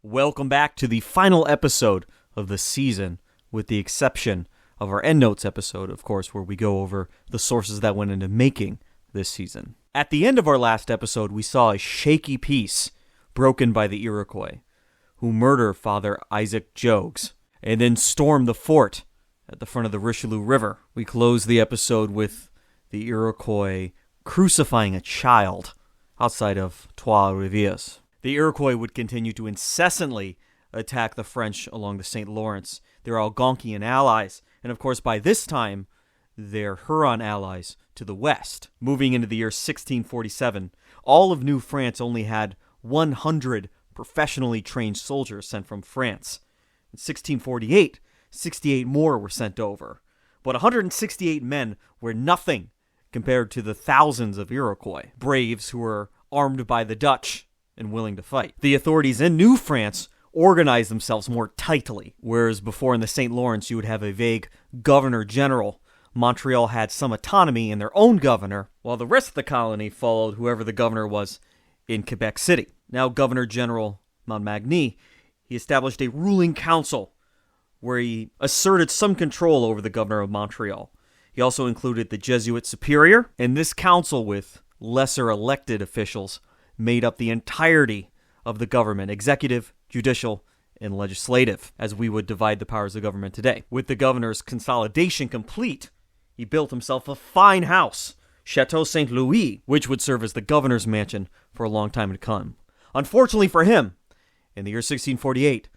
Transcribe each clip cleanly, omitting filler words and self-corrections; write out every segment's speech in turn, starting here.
Welcome back to the final episode of the season, with the exception of our endnotes episode, of course, where we go over the sources that went into making this season. At the end of our last episode, we saw a shaky peace broken by the Iroquois, who murder Father Isaac Jogues, and then storm the fort at the front of the Richelieu River. We close the episode with the Iroquois crucifying a child outside of Trois-Rivières. The Iroquois would continue to incessantly attack the French along the St. Lawrence, their Algonquian allies, and of course by this time, their Huron allies to the west. Moving into the year 1647, all of New France only had 100 professionally trained soldiers sent from France. In 1648, 68 more were sent over, but 168 men were nothing compared to the thousands of Iroquois, braves who were armed by the Dutch and willing to fight. The authorities in New France organized themselves more tightly, whereas before in the St. Lawrence you would have a vague governor-general. Montreal had some autonomy in their own governor, while the rest of the colony followed whoever the governor was in Quebec City. Now Governor-General Montmagny, he established a ruling council where he asserted some control over the governor of Montreal. He also included the Jesuit superior, and this council with lesser elected officials made up the entirety of the government, executive, judicial, and legislative, as we would divide the powers of government today. With the governor's consolidation complete, he built himself a fine house, Chateau St. Louis, which would serve as the governor's mansion for a long time to come. Unfortunately for him, in the year 1648,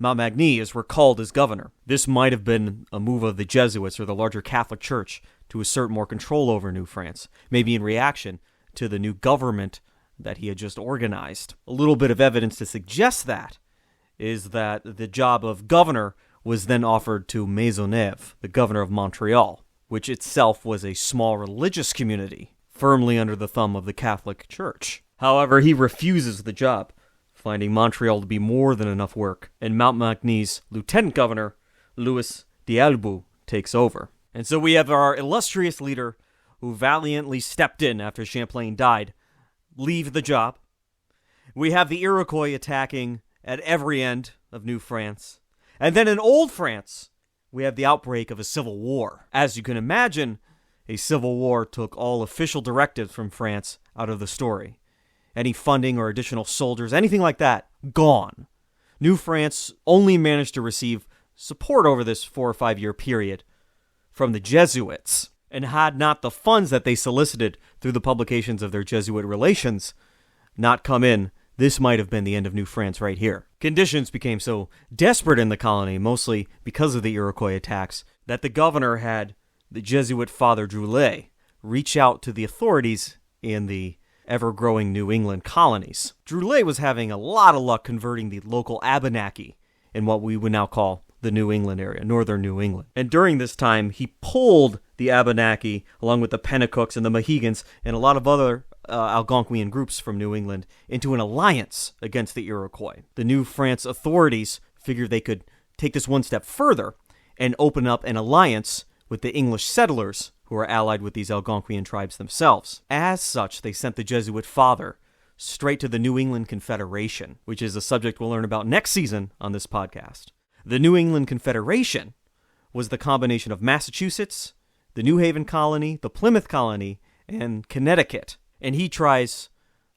Montmagny is recalled as governor. This might have been a move of the Jesuits or the larger Catholic Church to assert more control over New France, maybe in reaction to the new government that he had just organized. A little bit of evidence to suggest that is that the job of governor was then offered to Maisonneuve, the governor of Montreal, which itself was a small religious community, firmly under the thumb of the Catholic Church. However, he refuses the job, finding Montreal to be more than enough work, and Montmagny's lieutenant governor, Louis d'Albou, takes over. And so we have our illustrious leader, who valiantly stepped in after Champlain died, leave the job. We have the Iroquois attacking at every end of New France. And then in Old France, we have the outbreak of a civil war. As you can imagine, a civil war took all official directives from France out of the story. Any funding or additional soldiers, anything like that, gone. New France only managed to receive support over this 4 or 5 year period from the Jesuits, and had not the funds that they solicited through the publications of their Jesuit relations not come in, this might have been the end of New France right here. Conditions became so desperate in the colony, mostly because of the Iroquois attacks, that the governor had the Jesuit Father Droulet reach out to the authorities in the ever-growing New England colonies. Droulet was having a lot of luck converting the local Abenaki in what we would now call the New England area, northern New England. And during this time, he pulled the Abenaki, along with the Penacooks and the Mohegans, and a lot of other Algonquian groups from New England, into an alliance against the Iroquois. The New France authorities figured they could take this one step further and open up an alliance with the English settlers who were allied with these Algonquian tribes themselves. As such, they sent the Jesuit father straight to the New England Confederation, which is a subject we'll learn about next season on this podcast. The New England Confederation was the combination of Massachusetts, the New Haven colony, the Plymouth colony, and Connecticut. And he tries,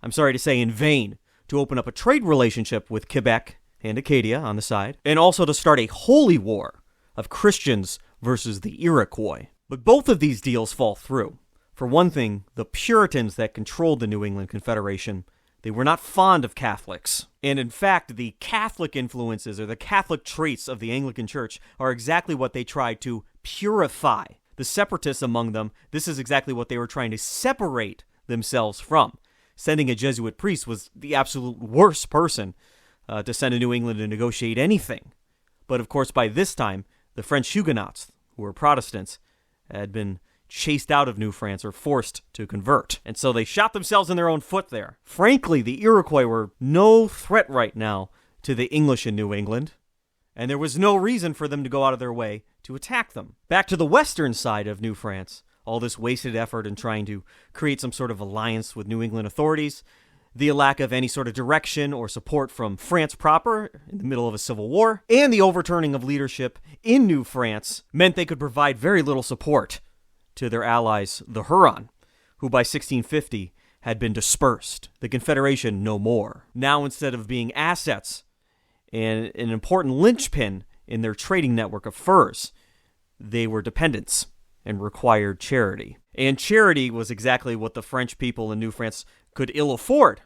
I'm sorry to say in vain, to open up a trade relationship with Quebec and Acadia on the side, and also to start a holy war of Christians versus the Iroquois. But both of these deals fall through. For one thing, the Puritans that controlled the New England Confederation, they were not fond of Catholics. And in fact, the Catholic influences or the Catholic traits of the Anglican Church are exactly what they tried to purify. The separatists among them, this is exactly what they were trying to separate themselves from. Sending a Jesuit priest was the absolute worst person to send to New England to negotiate anything. But of course, by this time, the French Huguenots, who were Protestants, had been chased out of New France or forced to convert. And so they shot themselves in their own foot there. Frankly, the Iroquois were no threat right now to the English in New England, and there was no reason for them to go out of their way to attack them. Back to the western side of New France, all this wasted effort in trying to create some sort of alliance with New England authorities, the lack of any sort of direction or support from France proper in the middle of a civil war, and the overturning of leadership in New France meant they could provide very little support to their allies, the Huron, who by 1650 had been dispersed, the Confederation no more. Now, instead of being assets and an important linchpin in their trading network of furs, they were dependents and required charity. And charity was exactly what the French people in New France could ill afford,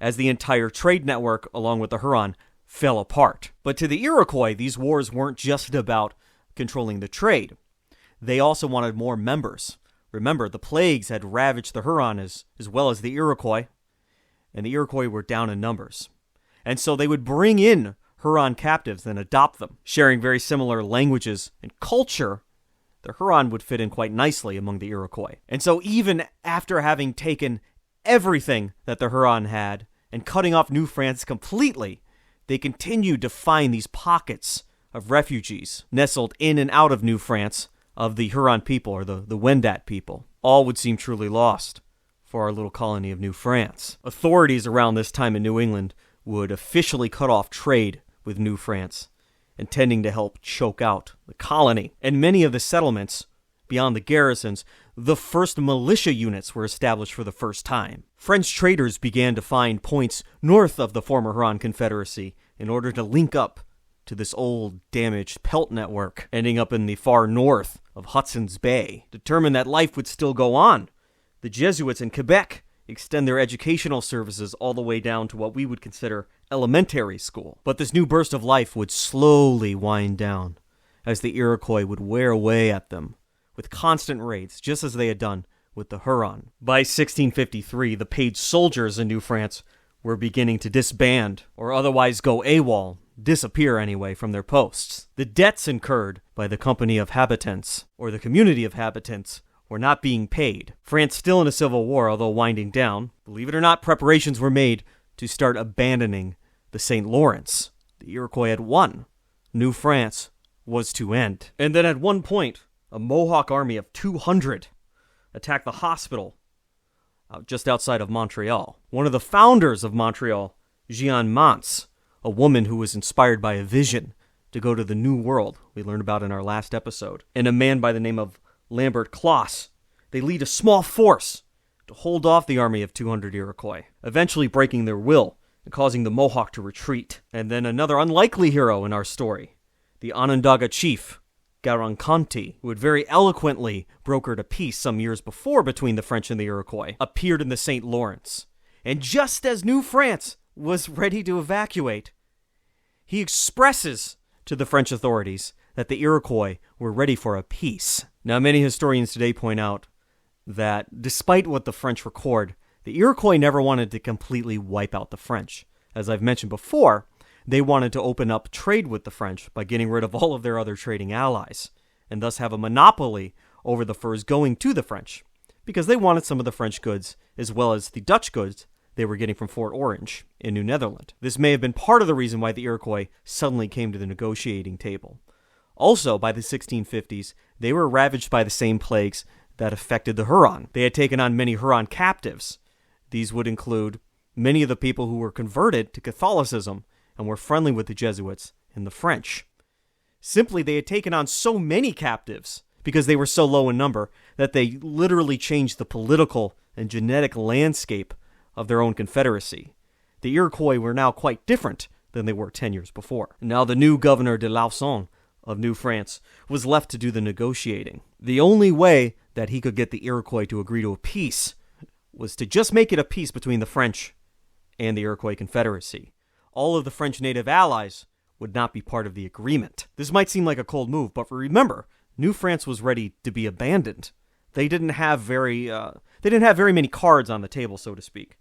as the entire trade network, along with the Huron, fell apart. But to the Iroquois, these wars weren't just about controlling the trade. They also wanted more members. Remember, the plagues had ravaged the Huron as well as the Iroquois, and the Iroquois were down in numbers. And so they would bring in Huron captives and adopt them. Sharing very similar languages and culture, the Huron would fit in quite nicely among the Iroquois. And so even after having taken everything that the Huron had and cutting off New France completely, they continued to find these pockets of refugees nestled in and out of New France of the Huron people, or the Wendat people. All would seem truly lost for our little colony of New France. Authorities around this time in New England would officially cut off trade with New France, intending to help choke out the colony. And many of the settlements, beyond the garrisons, the first militia units were established for the first time. French traders began to find points north of the former Huron Confederacy in order to link up to this old, damaged pelt network, ending up in the far north of Hudson's Bay. Determined that life would still go on, the Jesuits in Quebec extend their educational services all the way down to what we would consider elementary school. But this new burst of life would slowly wind down as the Iroquois would wear away at them with constant raids, just as they had done with the Huron. By 1653, the paid soldiers in New France were beginning to disband or otherwise go AWOL, disappear anyway, from their posts. The debts incurred by the company of habitants, or the community of habitants, were not being paid. France still in a civil war, although winding down. Believe it or not, preparations were made to start abandoning the St. Lawrence. The Iroquois had won. New France was to end. And then at one point, a Mohawk army of 200 attacked the hospital just outside of Montreal. One of the founders of Montreal, Jeanne Mance, a woman who was inspired by a vision to go to the New World, we learned about in our last episode, and a man by the name of Lambert Closs. They lead a small force to hold off the army of 200 Iroquois, eventually breaking their will and causing the Mohawk to retreat. And then another unlikely hero in our story, the Onondaga chief, Garanconti, who had very eloquently brokered a peace some years before between the French and the Iroquois, appeared in the St. Lawrence. And just as New France was ready to evacuate, he expresses to the French authorities that the Iroquois were ready for a peace. Now, many historians today point out that despite what the French record, the Iroquois never wanted to completely wipe out the French. As I've mentioned before, they wanted to open up trade with the French by getting rid of all of their other trading allies, and thus have a monopoly over the furs going to the French, because they wanted some of the French goods as well as the Dutch goods they were getting from Fort Orange in New Netherland. This may have been part of the reason why the Iroquois suddenly came to the negotiating table. Also, by the 1650s, they were ravaged by the same plagues that affected the Huron. They had taken on many Huron captives. These would include many of the people who were converted to Catholicism and were friendly with the Jesuits and the French. Simply, they had taken on so many captives, because they were so low in number, that they literally changed the political and genetic landscape of their own confederacy. The Iroquois were now quite different than they were 10 years before. Now the new governor de Lauzon of New France was left to do the negotiating. The only way that he could get the Iroquois to agree to a peace was to just make it a peace between the French and the Iroquois Confederacy. All of the French native allies would not be part of the agreement. This might seem like a cold move, but remember, New France was ready to be abandoned. They didn't have very many cards on the table, so to speak.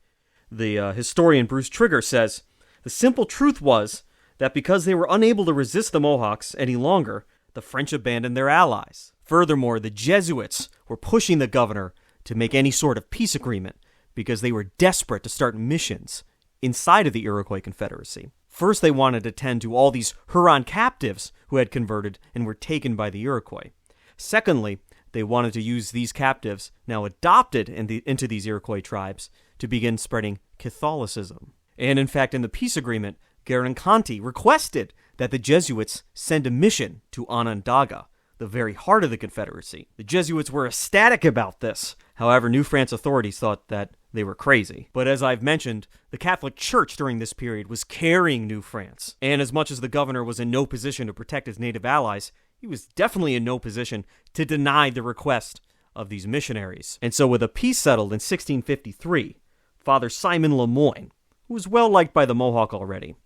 The historian Bruce Trigger says, the simple truth was that because they were unable to resist the Mohawks any longer, the French abandoned their allies. Furthermore, the Jesuits were pushing the governor to make any sort of peace agreement because they were desperate to start missions inside of the Iroquois Confederacy. First, they wanted to tend to all these Huron captives who had converted and were taken by the Iroquois. Secondly, they wanted to use these captives, now adopted into these Iroquois tribes, to begin spreading Catholicism. And in fact, in the peace agreement, Garibaldi requested that the Jesuits send a mission to Onondaga, the very heart of the Confederacy. The Jesuits were ecstatic about this. However, New France authorities thought that they were crazy. But as I've mentioned, the Catholic Church during this period was carrying New France. And as much as the governor was in no position to protect his native allies, he was definitely in no position to deny the request of these missionaries. And so with a peace settled in 1653, Father Simon Le Moyne, who was well liked by the Mohawk already,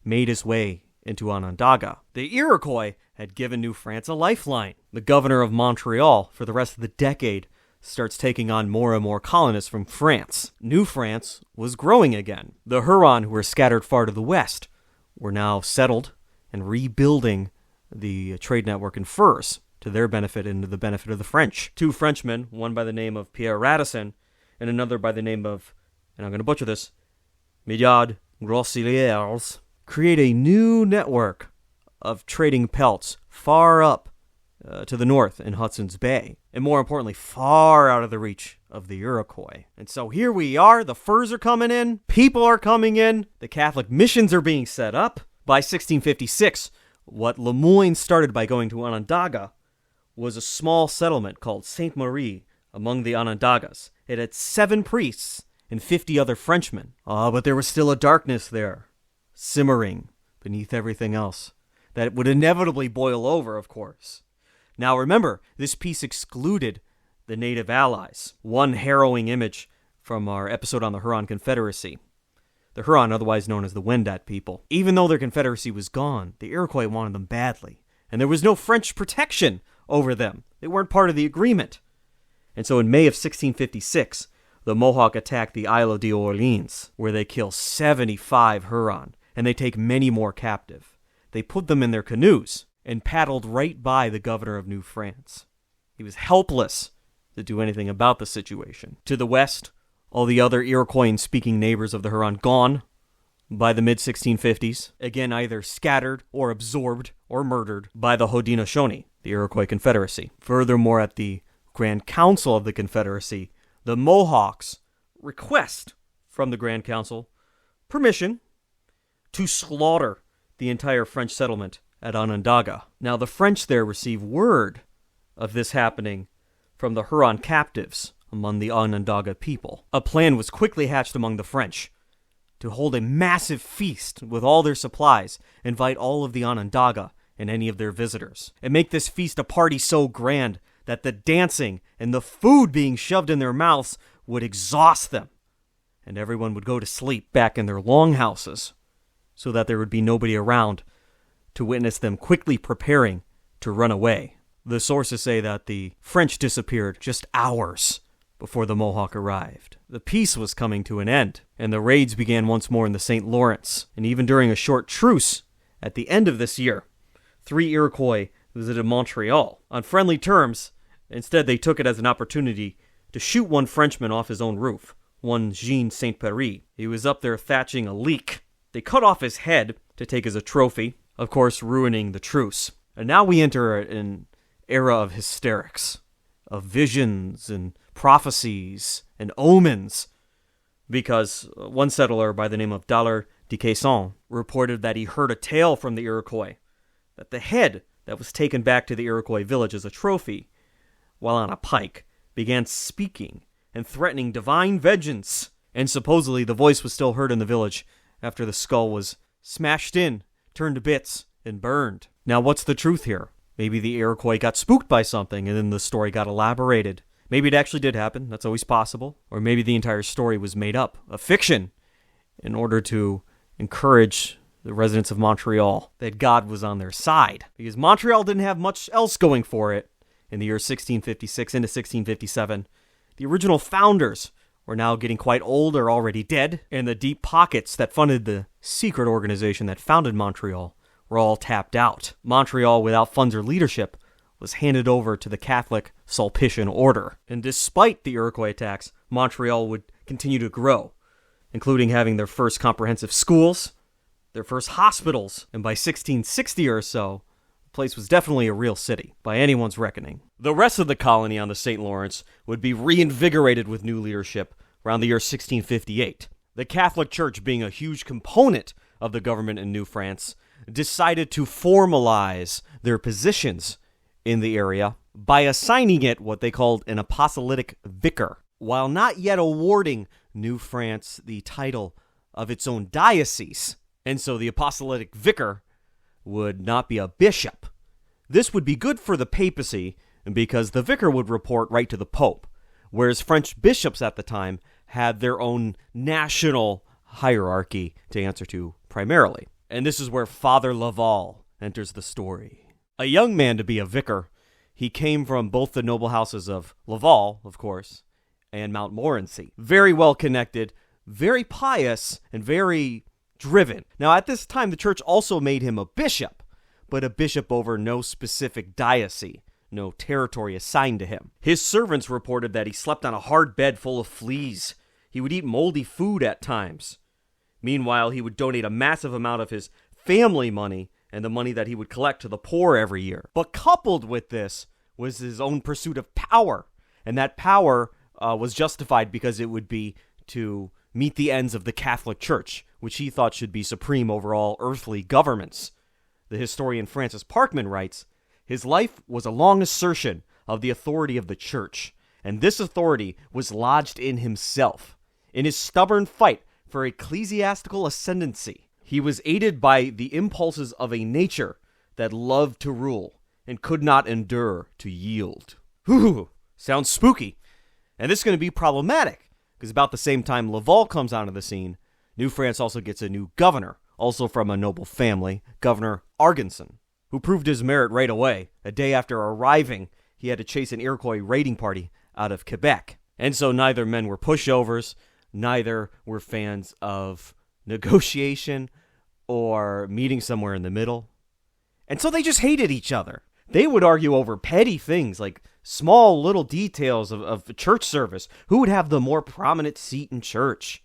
made his way into Onondaga. The Iroquois had given New France a lifeline. The governor of Montreal, for the rest of the decade, starts taking on more and more colonists from France. New France was growing again. The Huron, who were scattered far to the west, were now settled and rebuilding the trade network in furs to their benefit and to the benefit of the French. Two Frenchmen, one by the name of Pierre Radisson and another by the name of, and I'm going to butcher this, Millard Grosseliers, create a new network of trading pelts far up to the north in Hudson's Bay, and more importantly, far out of the reach of the Iroquois. And so here we are, the furs are coming in, people are coming in, the Catholic missions are being set up. By 1656, what Le Moyne started by going to Onondaga was a small settlement called Sainte Marie among the Onondagas. It had 7 priests and 50 other Frenchmen. But there was still a darkness there, simmering beneath everything else, that would inevitably boil over, of course. Now remember, this peace excluded the native allies. One harrowing image from our episode on the Huron Confederacy. The Huron, otherwise known as the Wendat people. Even though their confederacy was gone, the Iroquois wanted them badly, and there was no French protection over them. They weren't part of the agreement. And so in May of 1656, the Mohawk attack the Isle d'Orleans, where they kill 75 Huron, and they take many more captive. They put them in their canoes and paddled right by the governor of New France. He was helpless to do anything about the situation. To the west, all the other Iroquois-speaking neighbors of the Huron gone by the mid-1650s, again either scattered or absorbed or murdered by the Haudenosaunee, the Iroquois Confederacy. Furthermore, at the Grand Council of the Confederacy, the Mohawks request from the Grand Council permission to slaughter the entire French settlement at Onondaga. Now, the French there receive word of this happening from the Huron captives among the Onondaga people. A plan was quickly hatched among the French to hold a massive feast with all their supplies, invite all of the Onondaga and any of their visitors, and make this feast a party so grand that the dancing and the food being shoved in their mouths would exhaust them, and everyone would go to sleep back in their longhouses so that there would be nobody around to witness them quickly preparing to run away. The sources say that the French disappeared just hours before the Mohawk arrived. The peace was coming to an end, and the raids began once more in the St. Lawrence. And even during a short truce at the end of this year, 3 Iroquois visited Montreal on friendly terms. Instead, they took it as an opportunity to shoot one Frenchman off his own roof, one Jean Saint-Péry. He was up there thatching a leak. They cut off his head to take as a trophy, of course ruining the truce. And now we enter an era of hysterics, of visions and prophecies and omens, because one settler by the name of Dallaire de Caisson reported that he heard a tale from the Iroquois, that the head that was taken back to the Iroquois village as a trophy, while on a pike, began speaking and threatening divine vengeance, and supposedly the voice was still heard in the village after the skull was smashed in, turned to bits, and burned. Now what's the truth here? Maybe the Iroquois got spooked by something and then the story got elaborated. Maybe it actually did happen, that's always possible. Or maybe the entire story was made up, a fiction, in order to encourage the residents of Montreal that God was on their side. Because Montreal didn't have much else going for it in the year 1656 into 1657. The original founders were now getting quite old or already dead, and the deep pockets that funded the secret organization that founded Montreal were all tapped out. Montreal, without funds or leadership, was handed over to the Catholic Sulpician order. And despite the Iroquois attacks, Montreal would continue to grow, including having their first comprehensive schools, their first hospitals, and by 1660 or so, the place was definitely a real city, by anyone's reckoning. The rest of the colony on the St. Lawrence would be reinvigorated with new leadership around the year 1658. The Catholic Church, being a huge component of the government in New France, decided to formalize their positions in the area by assigning it what they called an apostolic vicar, while not yet awarding New France the title of its own diocese. And so the apostolic vicar would not be a bishop. This would be good for the papacy because the vicar would report right to the Pope, whereas French bishops at the time had their own national hierarchy to answer to primarily. And this is where Father Laval enters the story. A young man to be a vicar, he came from both the noble houses of Laval, of course, and Montmorency. Very well connected, very pious, and very driven. Now, at this time, the church also made him a bishop, but a bishop over no specific diocese, no territory assigned to him. His servants reported that he slept on a hard bed full of fleas. He would eat moldy food at times. Meanwhile, he would donate a massive amount of his family money and the money that he would collect to the poor every year. But coupled with this was his own pursuit of power, and that power was justified because it would be to meet the ends of the Catholic Church, which he thought should be supreme over all earthly governments. The historian Francis Parkman writes, "His life was a long assertion of the authority of the Church, and this authority was lodged in himself, in his stubborn fight for ecclesiastical ascendancy. He was aided by the impulses of a nature that loved to rule and could not endure to yield." Whew, sounds spooky. And this is going to be problematic, because about the same time Laval comes onto the scene, New France also gets a new governor, also from a noble family, Governor Argenson, who proved his merit right away. A day after arriving, he had to chase an Iroquois raiding party out of Quebec. And so neither men were pushovers, neither were fans of negotiation or meeting somewhere in the middle. And so they just hated each other. They would argue over petty things like small little details of church service. Who would have the more prominent seat in church?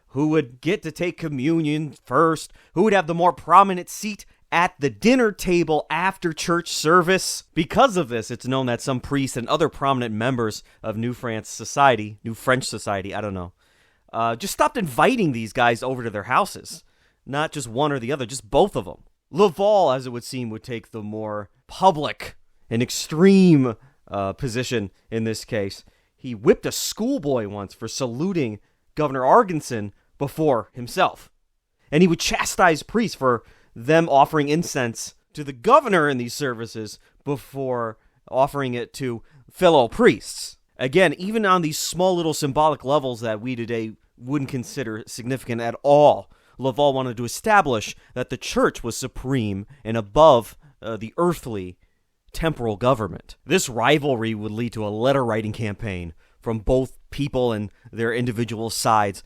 Who would get to take communion first? Who would have the more prominent seat at the dinner table after church service? Because of this, it's known that some priests and other prominent members of New French society, just stopped inviting these guys over to their houses. Not just one or the other, just both of them. Laval, as it would seem, would take the more public and extreme position in this case. He whipped a schoolboy once for saluting Governor Argenson before himself. And he would chastise priests for them offering incense to the governor in these services before offering it to fellow priests. Again, even on these small little symbolic levels that we today wouldn't consider significant at all, Laval wanted to establish that the church was supreme and above the earthly temporal government. This rivalry would lead to a letter-writing campaign from both people and their individual sides,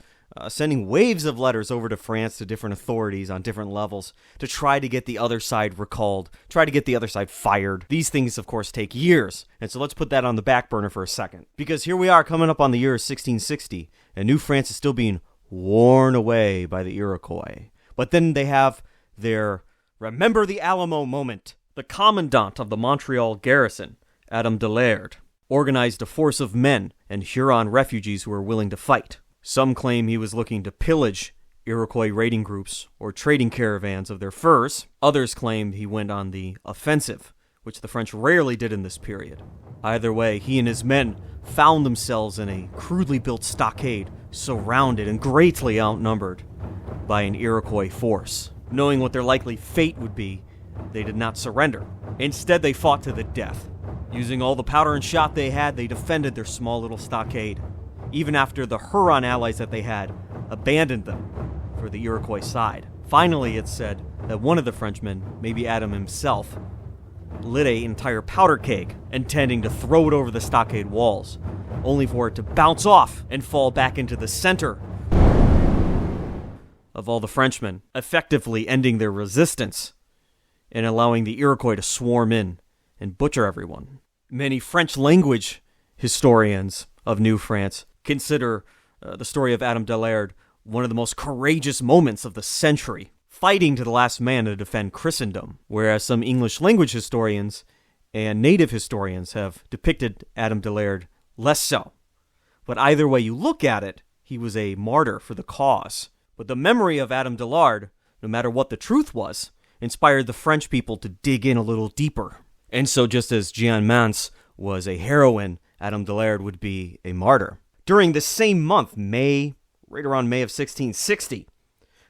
sending waves of letters over to France to different authorities on different levels to try to get the other side recalled, try to get the other side fired. These things, of course, take years, and so let's put that on the back burner for a second. Because here we are coming up on the year 1660, and New France is still being worn away by the Iroquois. But then they have their Remember the Alamo moment. The commandant of the Montreal garrison, Adam Delaird, organized a force of men and Huron refugees who were willing to fight. Some claim he was looking to pillage Iroquois raiding groups or trading caravans of their furs. Others claimed he went on the offensive, which the French rarely did in this period. Either way, he and his men found themselves in a crudely built stockade, surrounded and greatly outnumbered by an Iroquois force. Knowing what their likely fate would be, they did not surrender. Instead, they fought to the death. Using all the powder and shot they had, they defended their small little stockade, even after the Huron allies that they had abandoned them for the Iroquois side. Finally, it's said that one of the Frenchmen, maybe Adam himself, lit an entire powder keg, intending to throw it over the stockade walls, only for it to bounce off and fall back into the center of all the Frenchmen, effectively ending their resistance and allowing the Iroquois to swarm in and butcher everyone. Many French-language historians of New France consider the story of Adam Delaird one of the most courageous moments of the century, fighting to the last man to defend Christendom, whereas some English-language historians and native historians have depicted Adam Delaird less so. But either way you look at it, he was a martyr for the cause. But the memory of Adam Dillard, no matter what the truth was, inspired the French people to dig in a little deeper. And so just as Jeanne Mance was a heroine, Adam Dillard would be a martyr. During the same month, right around May of 1660,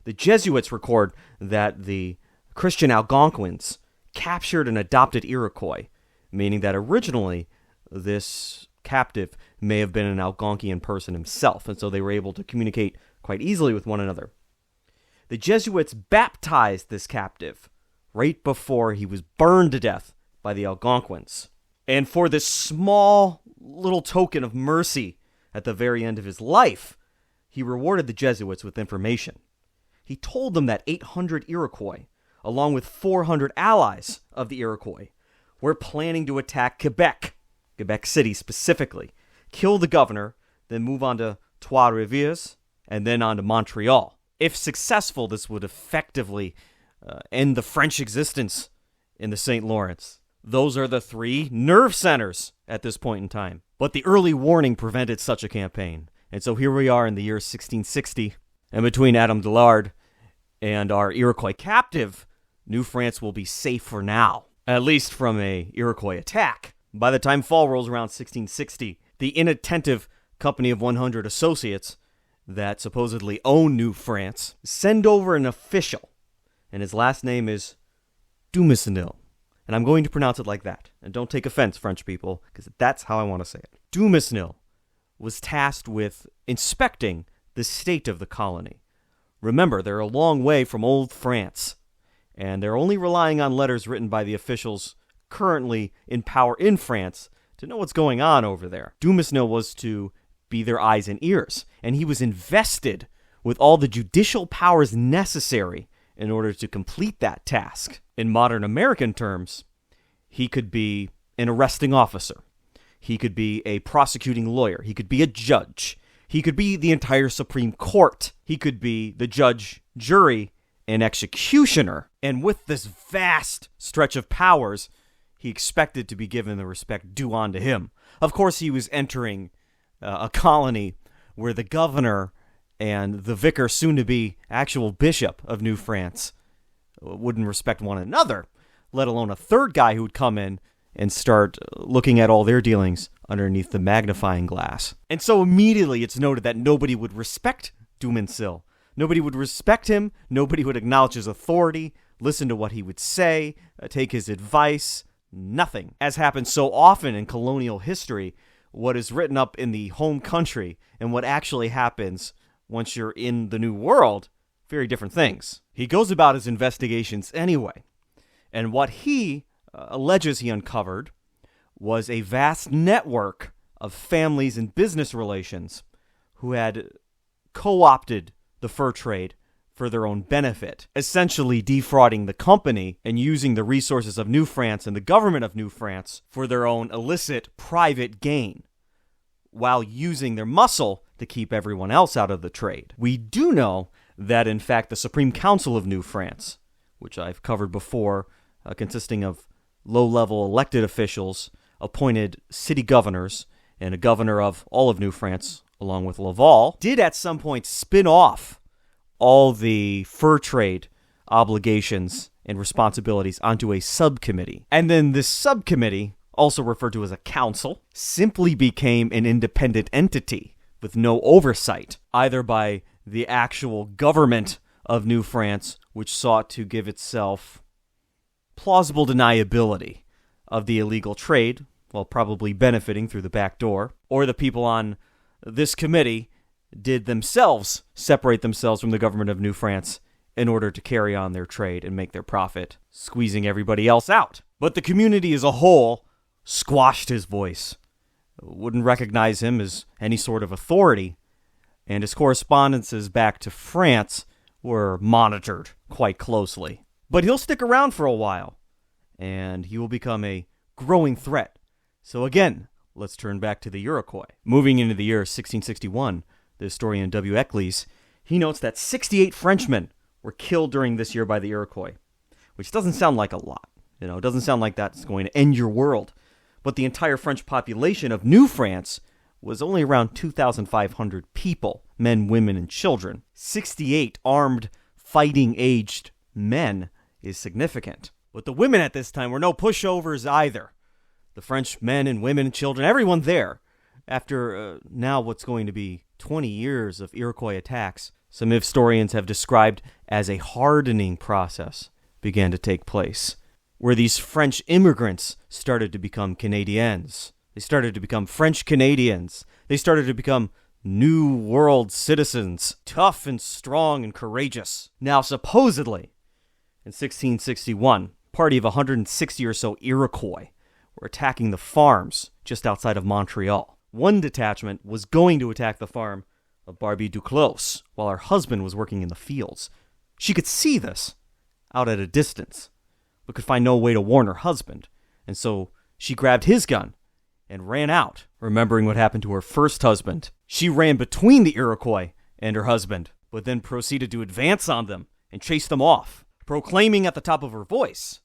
the Jesuits record that the Christian Algonquins captured and adopted Iroquois, meaning that originally this captive may have been an Algonquian person himself, and so they were able to communicate quite easily with one another. The Jesuits baptized this captive right before he was burned to death by the Algonquins. And for this small little token of mercy at the very end of his life, he rewarded the Jesuits with information. He told them that 800 Iroquois, along with 400 allies of the Iroquois, were planning to attack Quebec City specifically, kill the governor, then move on to Trois-Rivières, and then on to Montreal. If successful, this would effectively end the French existence in the St. Lawrence. Those are the 3 nerve centers at this point in time. But the early warning prevented such a campaign. And so here we are in the year 1660, and between Adam Dillard and our Iroquois captive, New France will be safe for now, at least from a Iroquois attack. By the time fall rolls around 1660, the inattentive company of 100 associates that supposedly own New France send over an official, and his last name is Dumisnil. And I'm going to pronounce it like that. And don't take offense, French people, because that's how I want to say it. Dumisnil was tasked with inspecting the state of the colony. Remember, they're a long way from old France, and they're only relying on letters written by the officials currently in power in France to know what's going on over there. Dumisnil was to be their eyes and ears, and he was invested with all the judicial powers necessary in order to complete that task. In modern American terms, he could be an arresting officer. He could be a prosecuting lawyer. He could be a judge. He could be the entire Supreme Court. He could be the judge, jury, and executioner. And with this vast stretch of powers, he expected to be given the respect due unto him. Of course, he was entering a colony where the governor and the vicar, soon to be actual bishop of New France, wouldn't respect one another, let alone a third guy who would come in and start looking at all their dealings underneath the magnifying glass. And so immediately it's noted that nobody would respect Dumisnil. Nobody would respect him. Nobody would acknowledge his authority, listen to what he would say, take his advice. Nothing. As happens so often in colonial history, what is written up in the home country and what actually happens once you're in the New World, very different things. He goes about his investigations anyway, and what he alleges he uncovered was a vast network of families and business relations who had co-opted the fur trade for their own benefit, essentially defrauding the company and using the resources of New France and the government of New France for their own illicit private gain, while using their muscle to keep everyone else out of the trade. We do know that, in fact, the Supreme Council of New France, which I've covered before, consisting of low-level elected officials, appointed city governors, and a governor of all of New France, along with Laval, did at some point spin off all the fur trade obligations and responsibilities onto a subcommittee. And then this subcommittee, also referred to as a council, simply became an independent entity with no oversight, either by the actual government of New France, which sought to give itself plausible deniability of the illegal trade, while probably benefiting through the back door, or the people on this committee did themselves separate themselves from the government of New France in order to carry on their trade and make their profit, squeezing everybody else out. But the community as a whole squashed his voice, wouldn't recognize him as any sort of authority, and his correspondences back to France were monitored quite closely. But he'll stick around for a while, and he will become a growing threat. So again, let's turn back to the Iroquois. Moving into the year 1661, the historian W. Eccles, he notes that 68 Frenchmen were killed during this year by the Iroquois, which doesn't sound like a lot. It doesn't sound like that's going to end your world. But the entire French population of New France was only around 2,500 people. men, women, and children. 68 armed, fighting-aged men is significant. But the women at this time were no pushovers either. The French men and women and children, everyone there, after now what's going to be 20 years of Iroquois attacks, some historians have described as a hardening process began to take place, where these French immigrants started to become Canadians. They started to become French Canadians. They started to become New World citizens, tough and strong and courageous. Now, supposedly, in 1661, a party of 160 or so Iroquois were attacking the farms just outside of Montreal. One detachment was going to attack the farm of Barbie Duclos while her husband was working in the fields. She could see this out at a distance, but could find no way to warn her husband, and so she grabbed his gun and ran out, remembering what happened to her first husband. She ran between the Iroquois and her husband, but then proceeded to advance on them and chase them off, proclaiming at the top of her voice,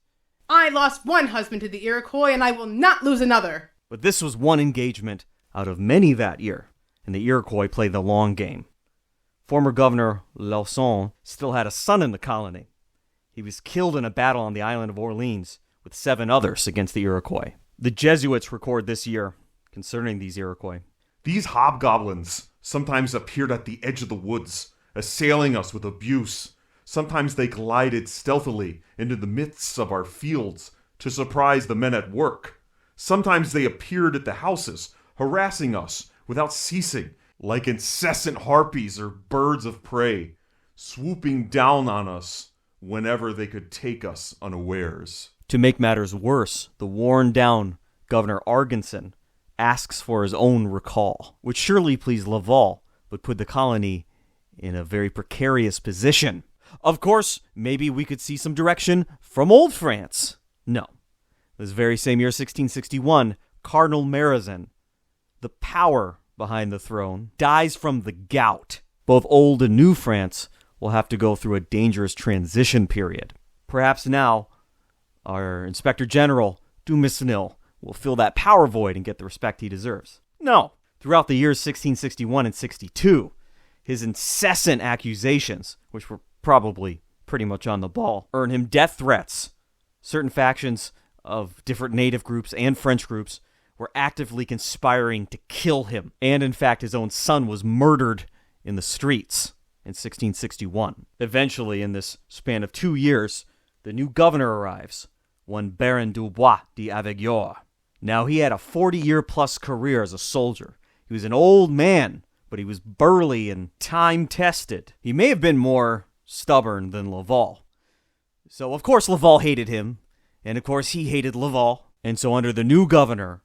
"I lost one husband to the Iroquois, and I will not lose another." But this was one engagement out of many that year, and the Iroquois played the long game. Former Governor Lauzon still had a son in the colony. He was killed in a battle on the island of Orleans with 7 others against the Iroquois. The Jesuits record this year concerning these Iroquois. These hobgoblins sometimes appeared at the edge of the woods, assailing us with abuse. Sometimes they glided stealthily into the midst of our fields to surprise the men at work. Sometimes they appeared at the houses, harassing us without ceasing, like incessant harpies or birds of prey, swooping down on us whenever they could take us unawares. To make matters worse, the worn-down Governor Arganson asks for his own recall, which surely pleased Laval, but put the colony in a very precarious position. Of course, maybe we could see some direction from Old France. No. This very same year, 1661, Cardinal Marizan, the power behind the throne, dies from the gout. Both Old and New France will have to go through a dangerous transition period. Perhaps now, our Inspector General, Dumisnil, will fill that power void and get the respect he deserves. No. Throughout the years 1661 and 62, his incessant accusations, which were probably pretty much on the ball, earned him death threats. Certain factions of different native groups and French groups were actively conspiring to kill him. And in fact, his own son was murdered in the streets in 1661. Eventually, in this span of 2 years, the new governor arrives, one Baron Dubois d'Avaugour. Now, he had a 40-year-plus career as a soldier. He was an old man, but he was burly and time-tested. He may have been more stubborn than Laval. So, of course, Laval hated him, and of course, he hated Laval. And so, under the new governor,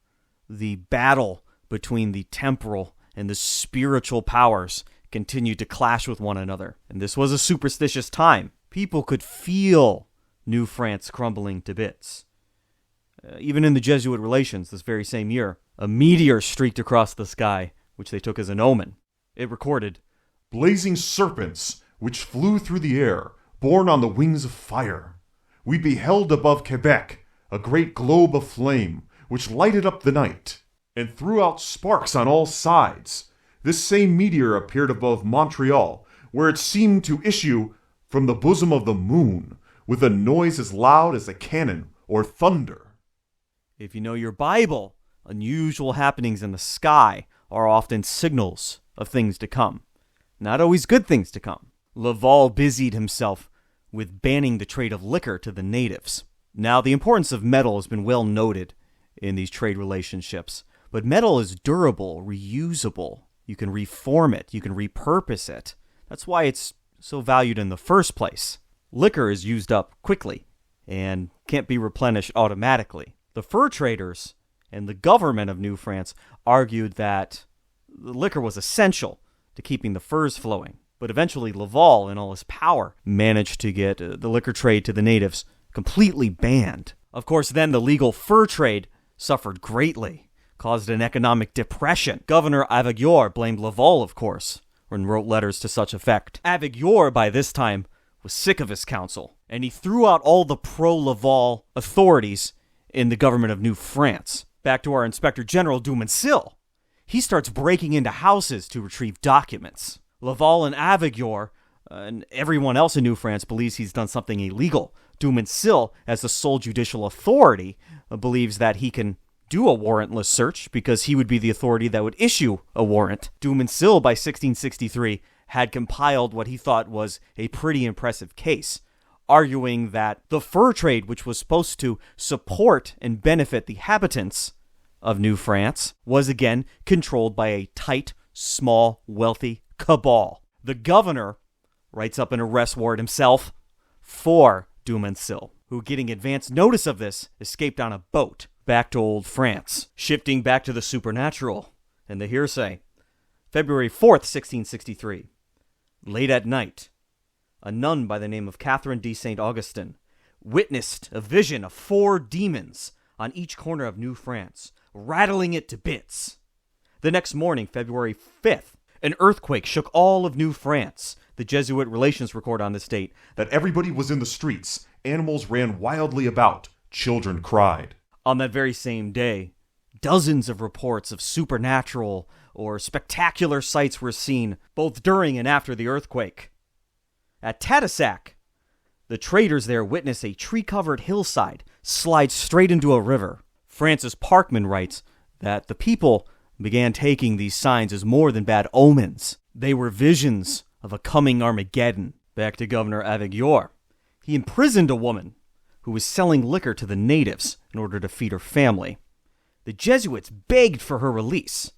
the battle between the temporal and the spiritual powers continued to clash with one another. And this was a superstitious time. People could feel New France crumbling to bits. Even in the Jesuit relations this very same year, a meteor streaked across the sky, which they took as an omen. It recorded, "Blazing serpents, which flew through the air, borne on the wings of fire. We beheld above Quebec a great globe of flame, which lighted up the night, and threw out sparks on all sides. This same meteor appeared above Montreal, where it seemed to issue from the bosom of the moon, with a noise as loud as a cannon or thunder." If you know your Bible, unusual happenings in the sky are often signals of things to come. Not always good things to come. Laval busied himself with banning the trade of liquor to the natives. Now, the importance of metal has been well noted in these trade relationships, but metal is durable, reusable. You can reform it, you can repurpose it. That's why it's so valued in the first place. Liquor is used up quickly and can't be replenished automatically. The fur traders and the government of New France argued that the liquor was essential to keeping the furs flowing. But eventually Laval, in all his power, managed to get the liquor trade to the natives completely banned. Of course, then the legal fur trade suffered greatly, caused an economic depression. Governor Avaugour blamed Laval, of course, and wrote letters to such effect. Avaugour, by this time, was sick of his council, and he threw out all the pro-Laval authorities in the government of New France. Back to our Inspector General Dumensil. He starts breaking into houses to retrieve documents. Laval and Avignon, and everyone else in New France believes he's done something illegal. Dumensil, as the sole judicial authority, believes that he can do a warrantless search because he would be the authority that would issue a warrant. Dumensil, by 1663, had compiled what he thought was a pretty impressive case, arguing that the fur trade, which was supposed to support and benefit the inhabitants of New France, was again controlled by a tight, small, wealthy cabal. The governor writes up an arrest warrant himself for Dumensil, who, getting advance notice of this, escaped on a boat back to old France. Shifting back to the supernatural and the hearsay. February 4th, 1663. Late at night, a nun by the name of Catherine de St. Augustin witnessed a vision of 4 demons on each corner of New France, rattling it to bits. The next morning, February 5th, an earthquake shook all of New France. The Jesuit Relations record on this date that everybody was in the streets, animals ran wildly about, children cried. On that very same day, dozens of reports of supernatural or spectacular sights were seen, both during and after the earthquake. At Tadoussac, the traders there witnessed a tree-covered hillside slide straight into a river. Francis Parkman writes that the people began taking these signs as more than bad omens. They were visions of a coming Armageddon. Back to Governor Avignon. He imprisoned a woman who was selling liquor to the natives in order to feed her family. The Jesuits begged for her release.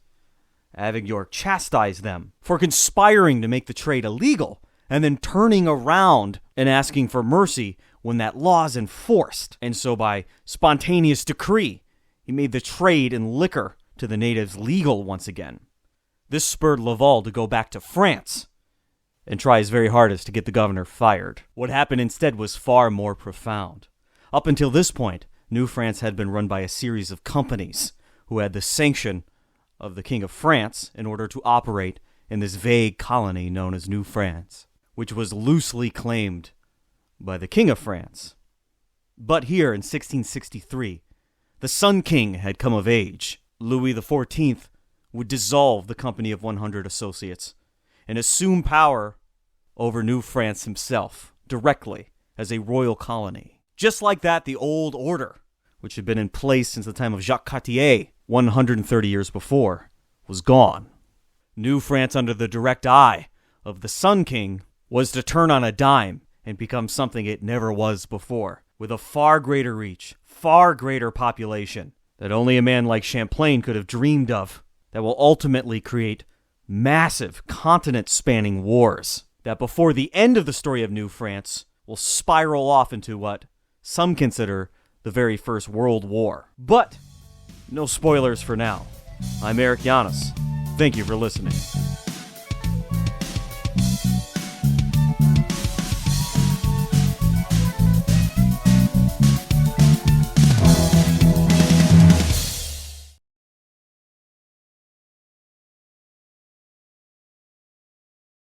Avignon chastised them for conspiring to make the trade illegal and then turning around and asking for mercy when that law is enforced. And so by spontaneous decree, he made the trade in liquor to the natives legal once again. This spurred Laval to go back to France and try his very hardest to get the governor fired. What happened instead was far more profound. Up until this point, New France had been run by a series of companies who had the sanction of the King of France in order to operate in this vague colony known as New France, which was loosely claimed by the King of France. But here in 1663, the Sun King had come of age. Louis XIV would dissolve the Company of 100 Associates and assume power over New France himself, directly, as a royal colony. Just like that, the old order, which had been in place since the time of Jacques Cartier, 130 years before, was gone. New France, under the direct eye of the Sun King, was to turn on a dime and become something it never was before, with a far greater reach, far greater population, that only a man like Champlain could have dreamed of, that will ultimately create massive continent-spanning wars, that before the end of the story of New France will spiral off into what some consider the very first World War. But no spoilers for now. I'm Eric Yanis. Thank you for listening.